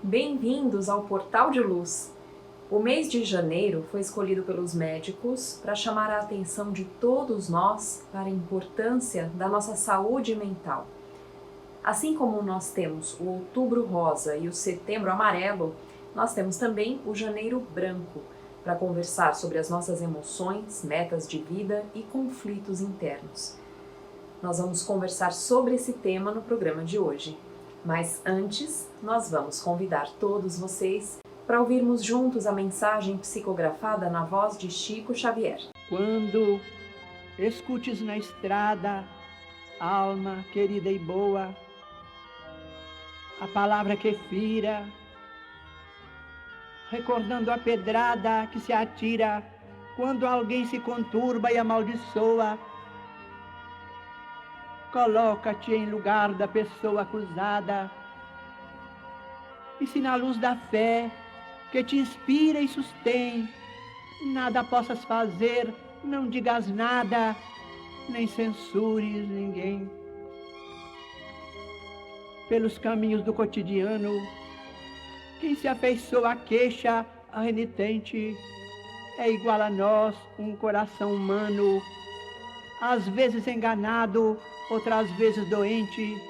Bem-vindos ao Portal de Luz. O mês de janeiro foi escolhido pelos médicos para chamar a atenção de todos nós para a importância da nossa saúde mental. Assim como nós temos o Outubro Rosa e o Setembro Amarelo, nós temos também o Janeiro Branco, para conversar sobre as nossas emoções, metas de vida e conflitos internos. Nós vamos conversar sobre esse tema no programa de hoje. Mas antes, nós vamos convidar todos vocês para ouvirmos juntos a mensagem psicografada na voz de Chico Xavier. Quando escutes na estrada, alma querida e boa, a palavra que fira, recordando a pedrada que se atira quando alguém se conturba e amaldiçoa, coloca-te em lugar da pessoa acusada, e se na luz da fé que te inspira e sustém, nada possas fazer, não digas nada, nem censures ninguém. Pelos caminhos do cotidiano, quem se afeiçoa à queixa, a renitente, é igual a nós, um coração humano, às vezes enganado, outras vezes doente.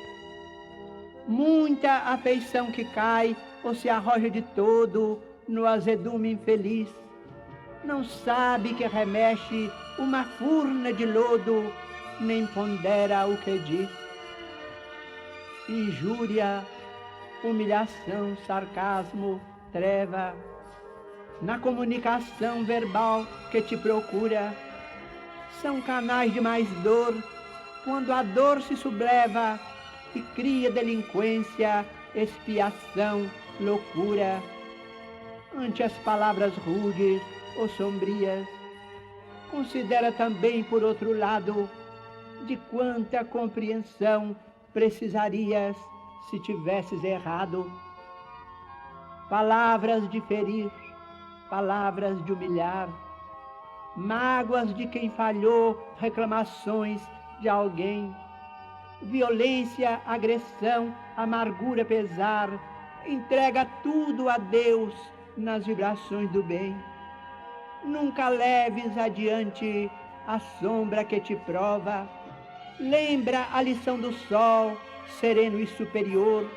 Muita afeição que cai ou se arroja de todo no azedume infeliz, não sabe que remexe uma furna de lodo, nem pondera o que diz. Injúria, humilhação, sarcasmo, treva, na comunicação verbal que te procura, são canais de mais dor, quando a dor se subleva e cria delinquência, expiação, loucura. Ante as palavras rudes ou sombrias, considera também, por outro lado, de quanta compreensão precisarias se tivesses errado. Palavras de ferir, palavras de humilhar, mágoas de quem falhou, reclamações de alguém, violência, agressão, amargura, pesar, entrega tudo a Deus nas vibrações do bem. Nunca leves adiante a sombra que te prova, lembra a lição do sol, sereno e superior,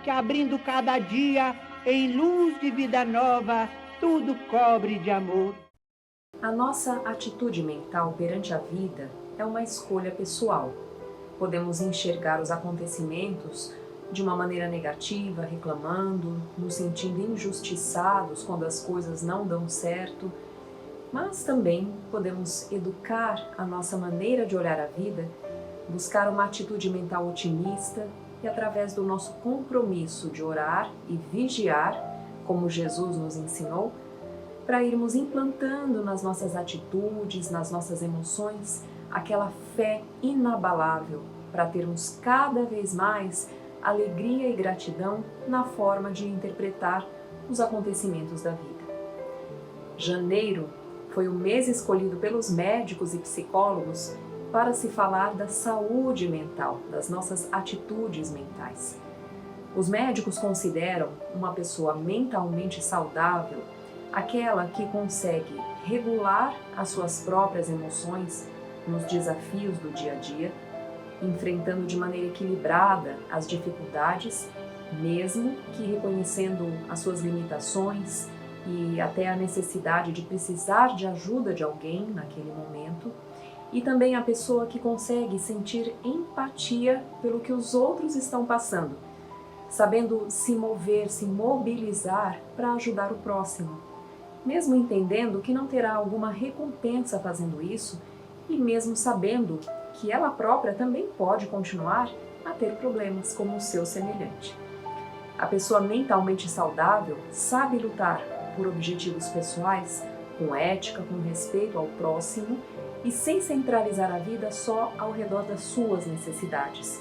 que abrindo cada dia em luz de vida nova, tudo cobre de amor. A nossa atitude mental perante a vida é uma escolha pessoal. Podemos enxergar os acontecimentos de uma maneira negativa, reclamando, nos sentindo injustiçados quando as coisas não dão certo, mas também podemos educar a nossa maneira de olhar a vida, buscar uma atitude mental otimista e, através do nosso compromisso de orar e vigiar, como Jesus nos ensinou, para irmos implantando nas nossas atitudes, nas nossas emoções, aquela fé inabalável, para termos cada vez mais alegria e gratidão na forma de interpretar os acontecimentos da vida. Janeiro foi o mês escolhido pelos médicos e psicólogos para se falar da saúde mental, das nossas atitudes mentais. Os médicos consideram uma pessoa mentalmente saudável aquela que consegue regular as suas próprias emoções nos desafios do dia a dia, enfrentando de maneira equilibrada as dificuldades, mesmo que reconhecendo as suas limitações e até a necessidade de precisar de ajuda de alguém naquele momento, e também a pessoa que consegue sentir empatia pelo que os outros estão passando, sabendo se mover, se mobilizar para ajudar o próximo, mesmo entendendo que não terá alguma recompensa fazendo isso e mesmo sabendo que ela própria também pode continuar a ter problemas como o seu semelhante. A pessoa mentalmente saudável sabe lutar por objetivos pessoais, com ética, com respeito ao próximo e sem centralizar a vida só ao redor das suas necessidades.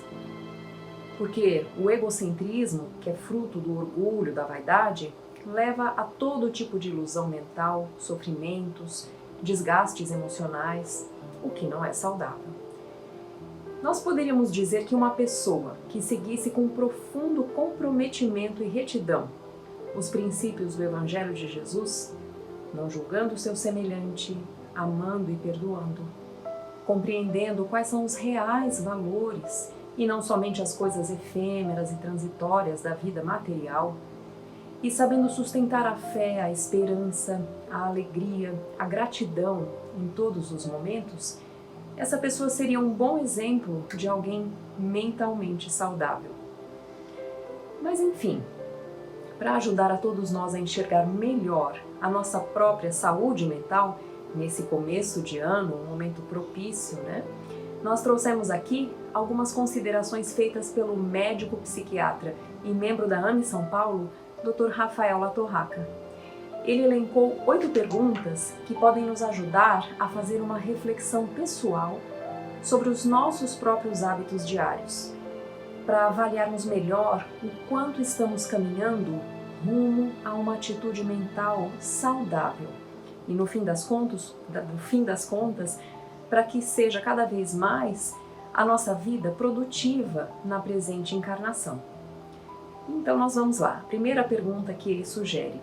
Porque o egocentrismo, que é fruto do orgulho, da vaidade, leva a todo tipo de ilusão mental, sofrimentos, desgastes emocionais, o que não é saudável. Nós poderíamos dizer que uma pessoa que seguisse com profundo comprometimento e retidão os princípios do Evangelho de Jesus, não julgando o seu semelhante, amando e perdoando, compreendendo quais são os reais valores e não somente as coisas efêmeras e transitórias da vida material, e sabendo sustentar a fé, a esperança, a alegria, a gratidão em todos os momentos, essa pessoa seria um bom exemplo de alguém mentalmente saudável. Mas enfim, para ajudar a todos nós a enxergar melhor a nossa própria saúde mental, nesse começo de ano, um momento propício, né? Nós trouxemos aqui algumas considerações feitas pelo médico psiquiatra e membro da AME São Paulo, Dr. Rafael Latorraca. Ele elencou 8 perguntas que podem nos ajudar a fazer uma reflexão pessoal sobre os nossos próprios hábitos diários, para avaliarmos melhor o quanto estamos caminhando rumo a uma atitude mental saudável e no fim das contas, para que seja cada vez mais a nossa vida produtiva na presente encarnação. Então nós vamos lá. Primeira pergunta que ele sugere: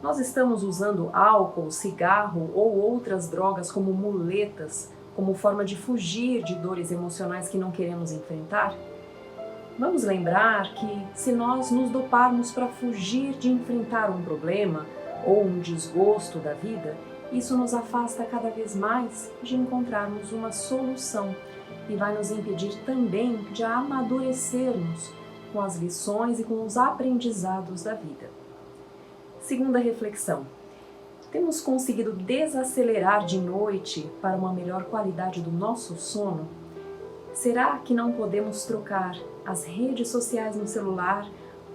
nós estamos usando álcool, cigarro ou outras drogas como muletas, como forma de fugir de dores emocionais que não queremos enfrentar? Vamos lembrar que se nós nos doparmos para fugir de enfrentar um problema ou um desgosto da vida, isso nos afasta cada vez mais de encontrarmos uma solução e vai nos impedir também de amadurecermos com as lições e com os aprendizados da vida. Segunda reflexão: temos conseguido desacelerar de noite para uma melhor qualidade do nosso sono? Será que não podemos trocar as redes sociais no celular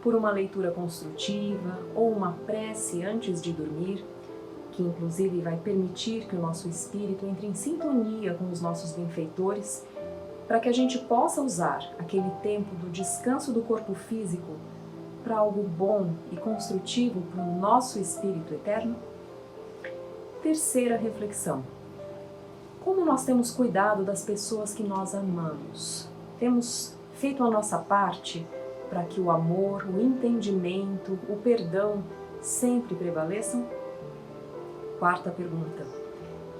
por uma leitura construtiva ou uma prece antes de dormir, que inclusive vai permitir que o nosso espírito entre em sintonia com os nossos benfeitores, para que a gente possa usar aquele tempo do descanso do corpo físico para algo bom e construtivo para o nosso espírito eterno? Terceira reflexão: como nós temos cuidado das pessoas que nós amamos? Temos feito a nossa parte para que o amor, o entendimento, o perdão sempre prevaleçam? Quarta pergunta: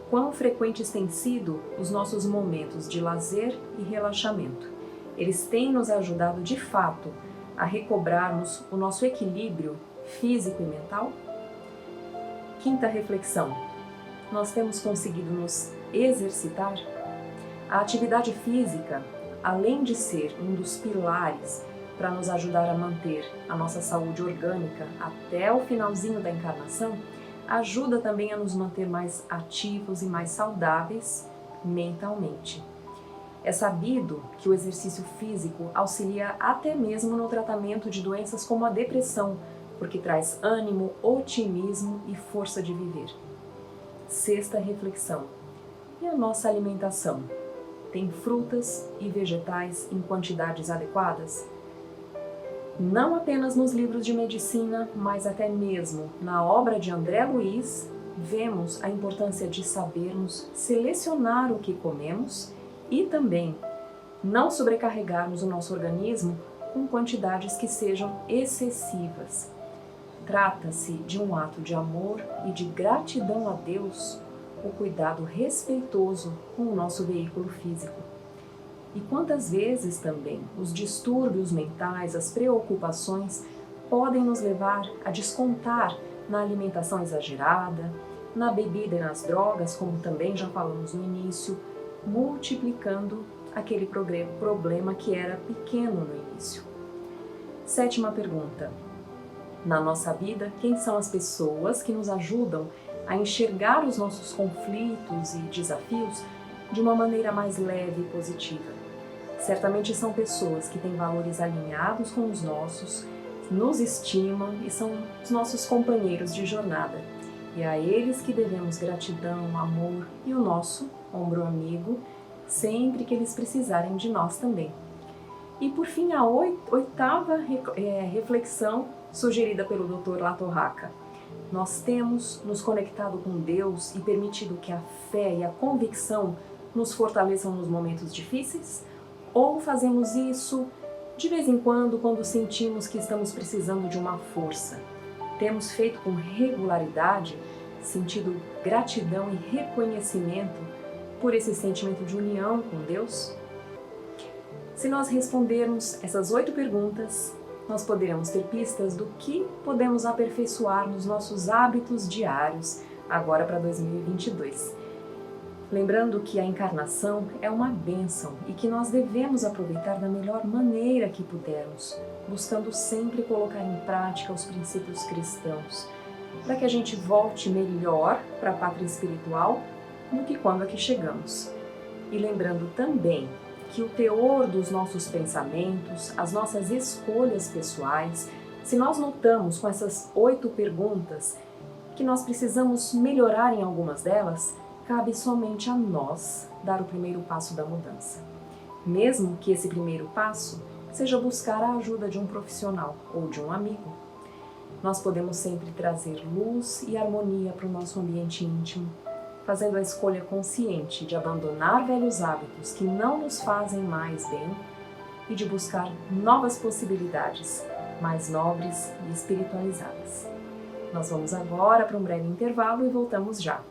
quão frequentes têm sido os nossos momentos de lazer e relaxamento? Eles têm nos ajudado de fato a recobrarmos o nosso equilíbrio físico e mental? Quinta reflexão: nós temos conseguido nos exercitar? A atividade física, além de ser um dos pilares para nos ajudar a manter a nossa saúde orgânica até o finalzinho da encarnação, ajuda também a nos manter mais ativos e mais saudáveis mentalmente. É sabido que o exercício físico auxilia até mesmo no tratamento de doenças como a depressão, porque traz ânimo, otimismo e força de viver. Sexta reflexão: e a nossa alimentação? Tem frutas e vegetais em quantidades adequadas? Não apenas nos livros de medicina, mas até mesmo na obra de André Luiz, vemos a importância de sabermos selecionar o que comemos e também não sobrecarregarmos o nosso organismo com quantidades que sejam excessivas. Trata-se de um ato de amor e de gratidão a Deus, o cuidado respeitoso com o nosso veículo físico. E quantas vezes também os distúrbios mentais, as preocupações podem nos levar a descontar na alimentação exagerada, na bebida e nas drogas, como também já falamos no início, multiplicando aquele problema que era pequeno no início. Sétima pergunta: na nossa vida, quem são as pessoas que nos ajudam a enxergar os nossos conflitos e desafios de uma maneira mais leve e positiva? Certamente são pessoas que têm valores alinhados com os nossos, nos estimam e são os nossos companheiros de jornada. E a eles que devemos gratidão, amor e o nosso ombro amigo, sempre que eles precisarem de nós também. E por fim, a oitava reflexão sugerida pelo Dr. Latorraca: nós temos nos conectado com Deus e permitido que a fé e a convicção nos fortaleçam nos momentos difíceis? Ou fazemos isso de vez em quando sentimos que estamos precisando de uma força, temos feito com regularidade, sentido gratidão e reconhecimento por esse sentimento de união com Deus? Se nós respondermos essas 8 perguntas, nós poderemos ter pistas do que podemos aperfeiçoar nos nossos hábitos diários agora para 2022. Lembrando que a encarnação é uma bênção e que nós devemos aproveitar da melhor maneira que pudermos, buscando sempre colocar em prática os princípios cristãos, para que a gente volte melhor para a pátria espiritual do que quando aqui chegamos. E lembrando também que o teor dos nossos pensamentos, as nossas escolhas pessoais, se nós notamos com essas 8 perguntas que nós precisamos melhorar em algumas delas, cabe somente a nós dar o primeiro passo da mudança. Mesmo que esse primeiro passo seja buscar a ajuda de um profissional ou de um amigo. Nós podemos sempre trazer luz e harmonia para o nosso ambiente íntimo, fazendo a escolha consciente de abandonar velhos hábitos que não nos fazem mais bem e de buscar novas possibilidades, mais nobres e espiritualizadas. Nós vamos agora para um breve intervalo e voltamos já.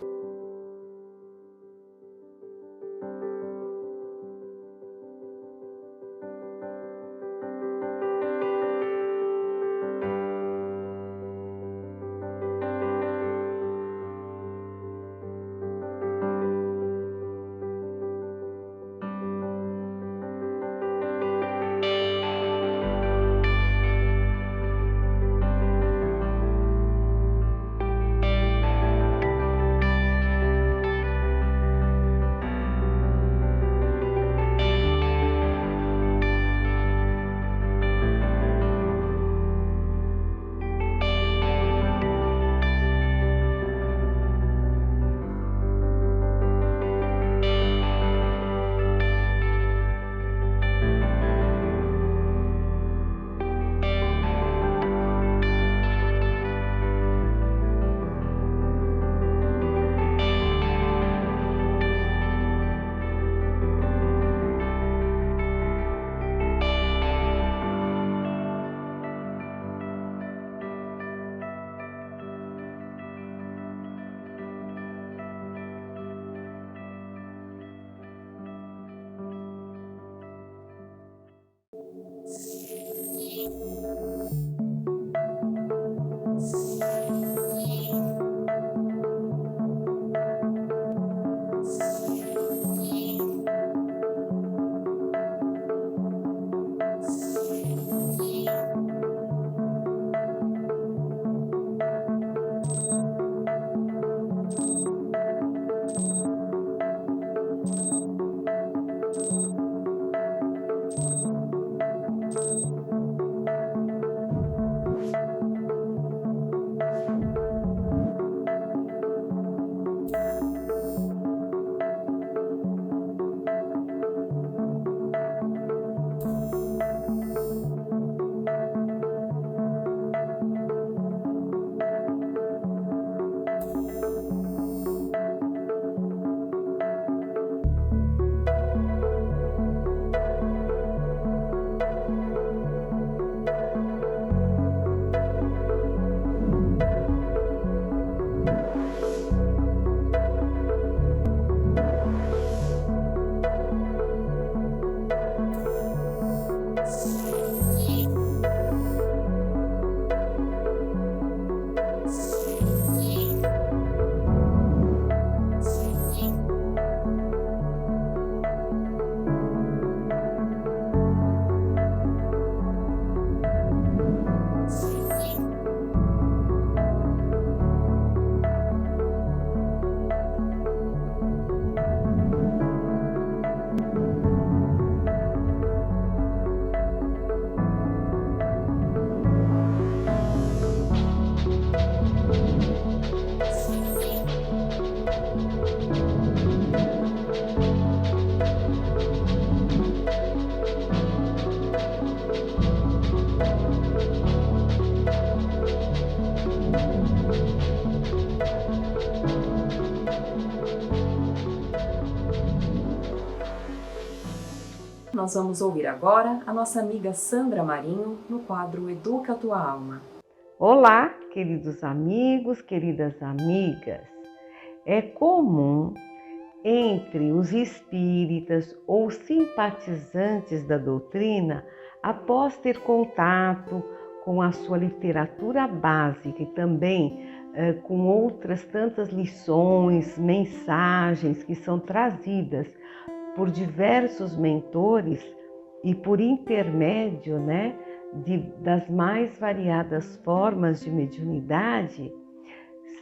Nós vamos ouvir agora a nossa amiga Sandra Marinho no quadro Educa Tua Alma. Olá, queridos amigos, queridas amigas. É comum entre os espíritas ou simpatizantes da doutrina, após ter contato com a sua literatura básica e também com outras tantas lições, mensagens que são trazidas por diversos mentores e por intermédio, das mais variadas formas de mediunidade,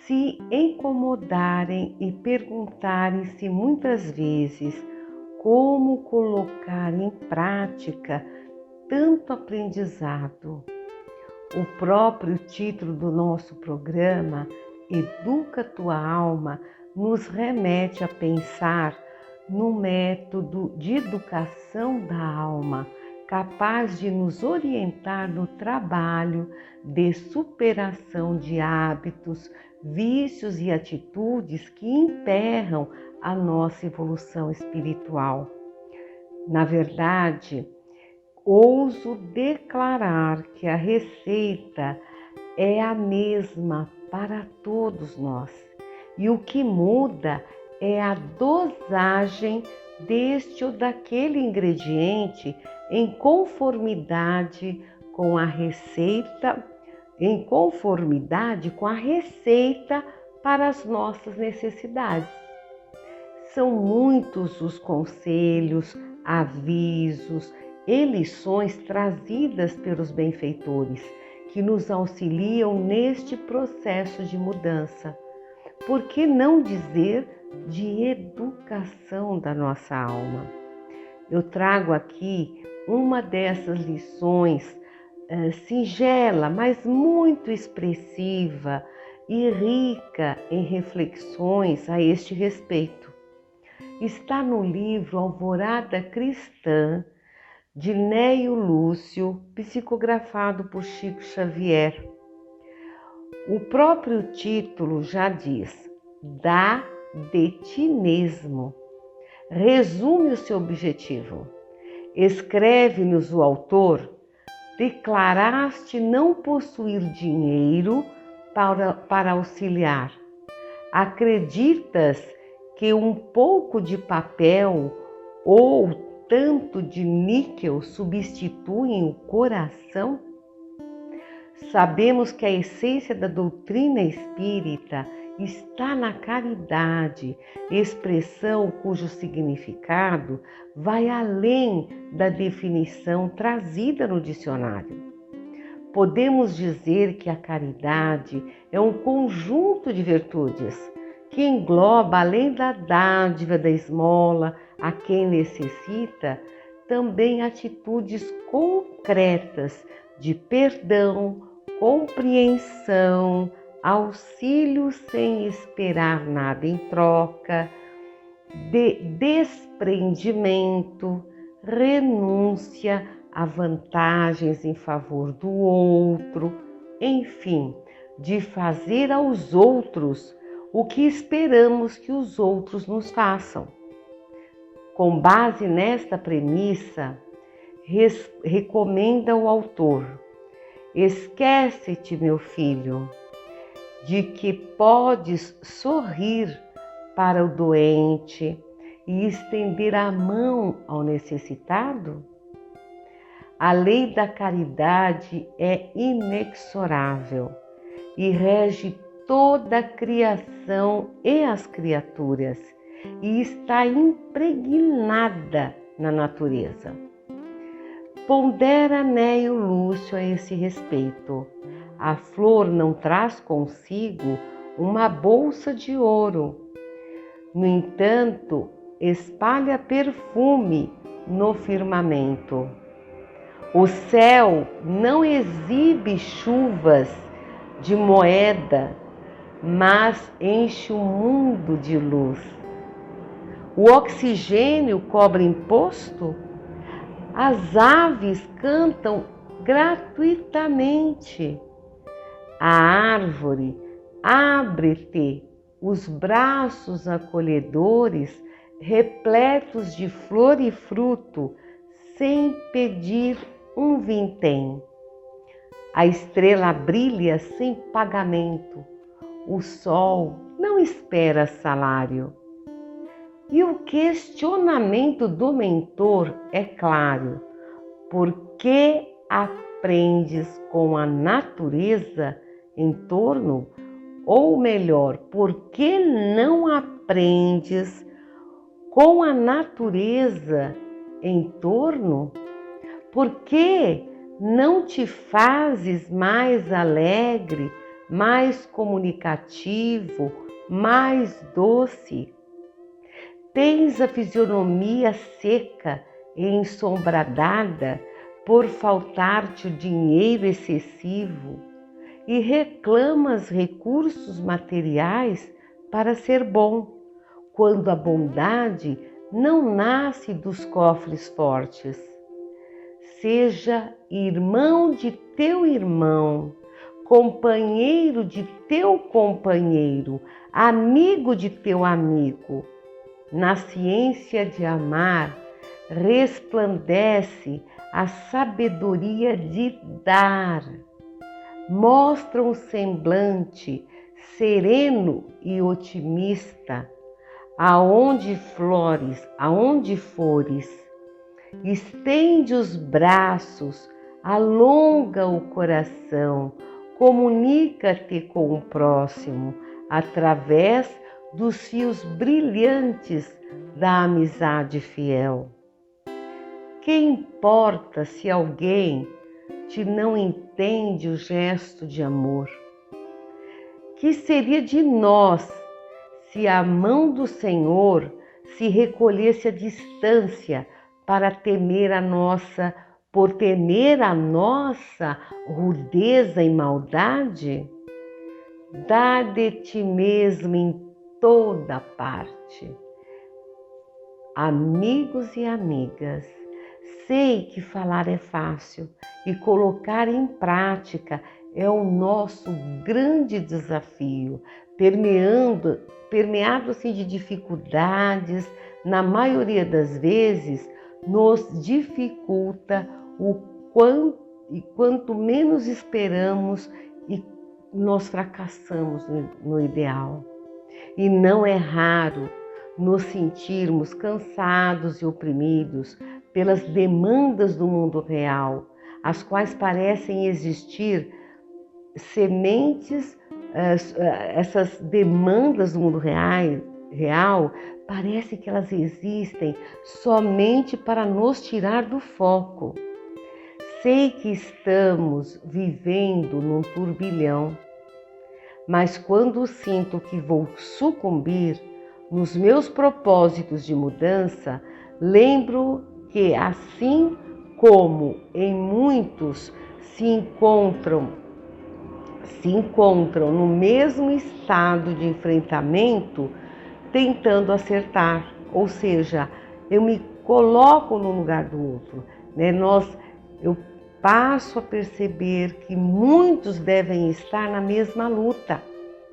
se incomodarem e perguntarem-se muitas vezes como colocar em prática tanto aprendizado. O próprio título do nosso programa, Educa Tua Alma, nos remete a pensar no método de educação da alma, capaz de nos orientar no trabalho de superação de hábitos, vícios e atitudes que emperram a nossa evolução espiritual. Na verdade, ouso declarar que a receita é a mesma para todos nós, e o que muda é a dosagem deste ou daquele ingrediente em conformidade com a receita para as nossas necessidades. São muitos os conselhos, avisos e lições trazidas pelos benfeitores que nos auxiliam neste processo de mudança. Por que não dizer de educação da nossa alma? Eu trago aqui uma dessas lições singela, mas muito expressiva e rica em reflexões a este respeito. Está no livro Alvorada Cristã, de Neio Lúcio, psicografado por Chico Xavier. O próprio título já diz: dá de ti mesmo. Resume o seu objetivo. Escreve-nos o autor: declaraste não possuir dinheiro para auxiliar. Acreditas que um pouco de papel ou tanto de níquel substituem o coração? Sabemos que a essência da doutrina espírita está na caridade, expressão cujo significado vai além da definição trazida no dicionário. Podemos dizer que a caridade é um conjunto de virtudes que engloba, além da dádiva da esmola a quem necessita, também atitudes concretas de perdão, compreensão, auxílio sem esperar nada em troca, de desprendimento, renúncia a vantagens em favor do outro, enfim, de fazer aos outros o que esperamos que os outros nos façam. Com base nesta premissa, recomenda o autor: esquece-te, meu filho, de que podes sorrir para o doente e estender a mão ao necessitado? A lei da caridade é inexorável e rege toda a criação e as criaturas, e está impregnada na natureza. Pondera Neio Lúcio a esse respeito: a flor não traz consigo uma bolsa de ouro. No entanto, espalha perfume no firmamento. O céu não exibe chuvas de moeda, mas enche o mundo de luz. O oxigênio cobra imposto? As aves cantam gratuitamente. A árvore abre-te os braços acolhedores, repletos de flor e fruto, sem pedir um vintém. A estrela brilha sem pagamento. O sol não espera salário. E o questionamento do mentor é claro: por que aprendes com a natureza em torno? Ou melhor, por que não aprendes com a natureza em torno? Por que não te fazes mais alegre, mais comunicativo, mais doce? Tens a fisionomia seca e ensombrada por faltar-te o dinheiro excessivo e reclamas recursos materiais para ser bom, quando a bondade não nasce dos cofres fortes. Seja irmão de teu irmão, companheiro de teu companheiro, amigo de teu amigo. Na ciência de amar, resplandece a sabedoria de dar. Mostra um semblante sereno e otimista, aonde fores. Estende os braços, alonga o coração, comunica-te com o próximo através dos fios brilhantes da amizade fiel. Que importa se alguém te não entende o gesto de amor? Que seria de nós se a mão do Senhor se recolhesse à distância por temer a nossa rudeza e maldade? Dá de ti mesmo em toda parte. Amigos e amigas, sei que falar é fácil e colocar em prática é o nosso grande desafio, permeado assim de dificuldades, na maioria das vezes nos dificulta e quanto menos esperamos e nós fracassamos no ideal. E não é raro nos sentirmos cansados e oprimidos pelas demandas do mundo real, as quais parecem existir sementes, essas demandas do mundo real, parece que elas existem somente para nos tirar do foco. Sei que estamos vivendo num turbilhão, mas quando sinto que vou sucumbir nos meus propósitos de mudança, lembro que, assim como em muitos se encontram no mesmo estado de enfrentamento, tentando acertar, ou seja, eu me coloco no lugar do outro, né? Eu passo a perceber que muitos devem estar na mesma luta,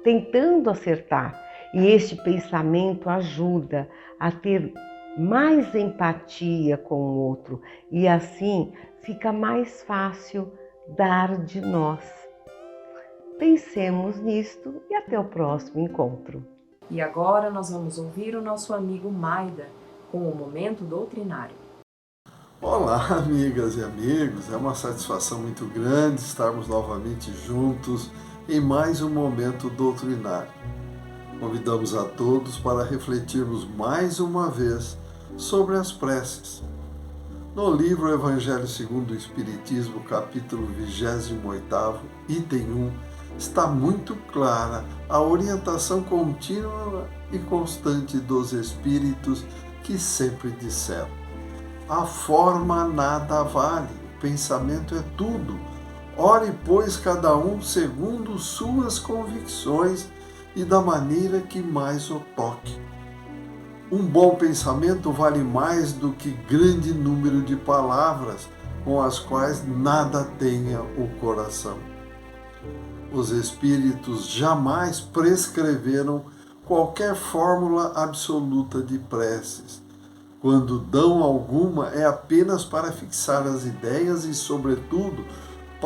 tentando acertar, e este pensamento ajuda a ter mais empatia com o outro e assim fica mais fácil dar de nós. Pensemos nisto e até o próximo encontro. E agora nós vamos ouvir o nosso amigo Maida com o Momento Doutrinário. Olá, amigas e amigos, é uma satisfação muito grande estarmos novamente juntos em mais um Momento Doutrinário. Convidamos a todos para refletirmos mais uma vez sobre as preces. No livro Evangelho segundo o Espiritismo, capítulo 28, item 1, está muito clara a orientação contínua e constante dos Espíritos que sempre disseram: a forma nada vale, o pensamento é tudo. Ore, pois, cada um segundo suas convicções e da maneira que mais o toque. Um bom pensamento vale mais do que grande número de palavras com as quais nada tenha o coração. Os Espíritos jamais prescreveram qualquer fórmula absoluta de preces. Quando dão alguma, é apenas para fixar as ideias e, sobretudo,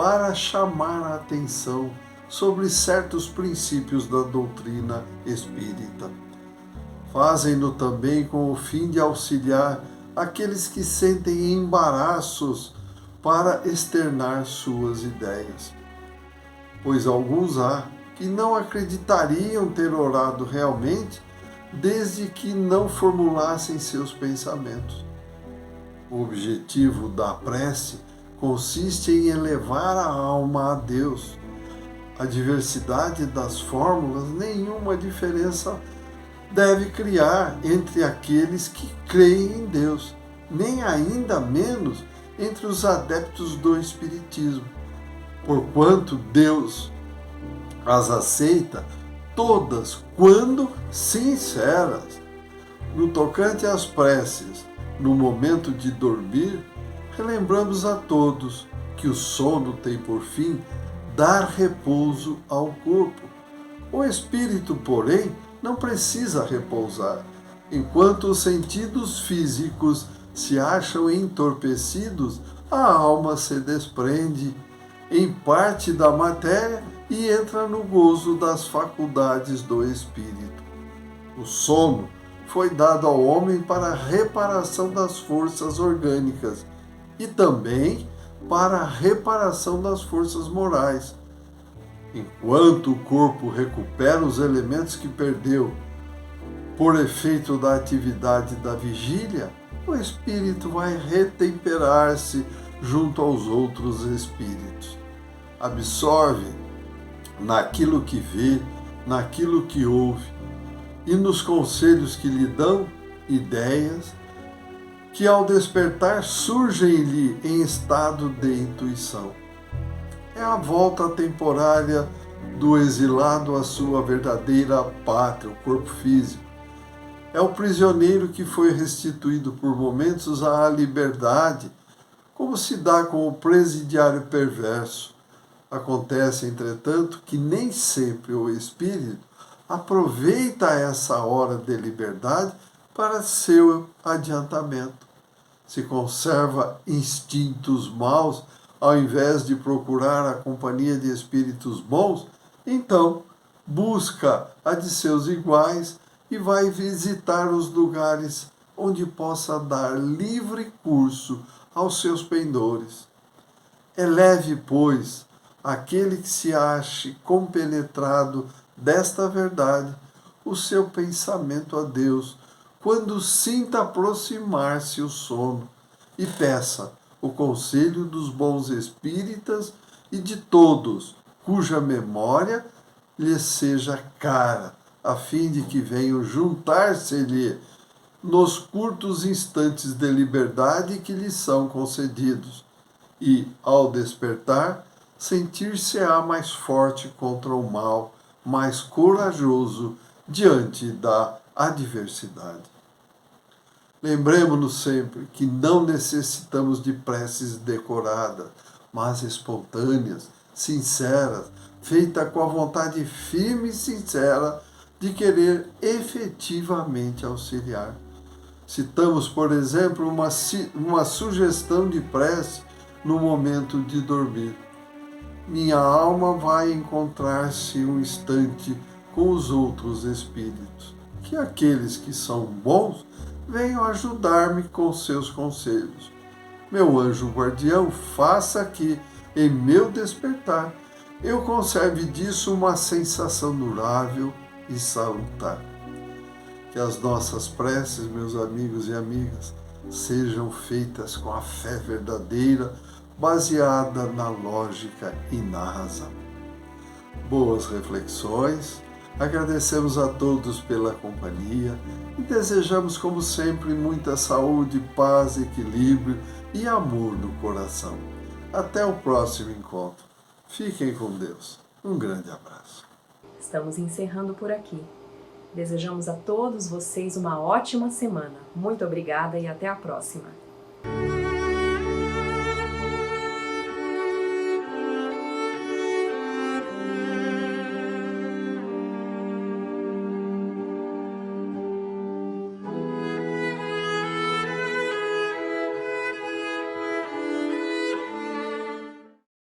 para chamar a atenção sobre certos princípios da doutrina espírita. Fazem-no também com o fim de auxiliar aqueles que sentem embaraços para externar suas ideias. Pois alguns há que não acreditariam ter orado realmente desde que não formulassem seus pensamentos. O objetivo da prece consiste em elevar a alma a Deus. A diversidade das fórmulas nenhuma diferença deve criar entre aqueles que creem em Deus, nem ainda menos entre os adeptos do Espiritismo, porquanto Deus as aceita todas quando sinceras. No tocante às preces, no momento de dormir, relembramos a todos que o sono tem por fim dar repouso ao corpo. O espírito, porém, não precisa repousar. Enquanto os sentidos físicos se acham entorpecidos, a alma se desprende em parte da matéria e entra no gozo das faculdades do espírito. O sono foi dado ao homem para a reparação das forças orgânicas e também para a reparação das forças morais. Enquanto o corpo recupera os elementos que perdeu por efeito da atividade da vigília, o espírito vai retemperar-se junto aos outros espíritos. Absorve naquilo que vê, naquilo que ouve e nos conselhos que lhe dão ideias que ao despertar surgem-lhe em estado de intuição. É a volta temporária do exilado à sua verdadeira pátria, o corpo físico. É o prisioneiro que foi restituído por momentos à liberdade, como se dá com o presidiário perverso. Acontece, entretanto, que nem sempre o espírito aproveita essa hora de liberdade para seu adiantamento. Se conserva instintos maus, ao invés de procurar a companhia de espíritos bons, então busca a de seus iguais e vai visitar os lugares onde possa dar livre curso aos seus pendores. Eleve, pois, aquele que se ache compenetrado desta verdade, o seu pensamento a Deus, quando sinta aproximar-se o sono, e peça o conselho dos bons espíritas e de todos, cuja memória lhe seja cara, a fim de que venham juntar-se-lhe nos curtos instantes de liberdade que lhe são concedidos, e, ao despertar, sentir-se-á mais forte contra o mal, mais corajoso diante da adversidade. Lembremos-nos sempre que não necessitamos de preces decoradas, mas espontâneas, sinceras, feitas com a vontade firme e sincera de querer efetivamente auxiliar. Citamos, por exemplo, uma sugestão de prece no momento de dormir. Minha alma vai encontrar-se um instante com os outros espíritos. Que aqueles que são bons venham ajudar-me com seus conselhos. Meu anjo guardião, faça que, em meu despertar, eu conserve disso uma sensação durável e salutar. Que as nossas preces, meus amigos e amigas, sejam feitas com a fé verdadeira, baseada na lógica e na razão. Boas reflexões, agradecemos a todos pela companhia e desejamos, como sempre, muita saúde, paz, equilíbrio e amor no coração. Até o próximo encontro. Fiquem com Deus. Um grande abraço. Estamos encerrando por aqui. Desejamos a todos vocês uma ótima semana. Muito obrigada e até a próxima.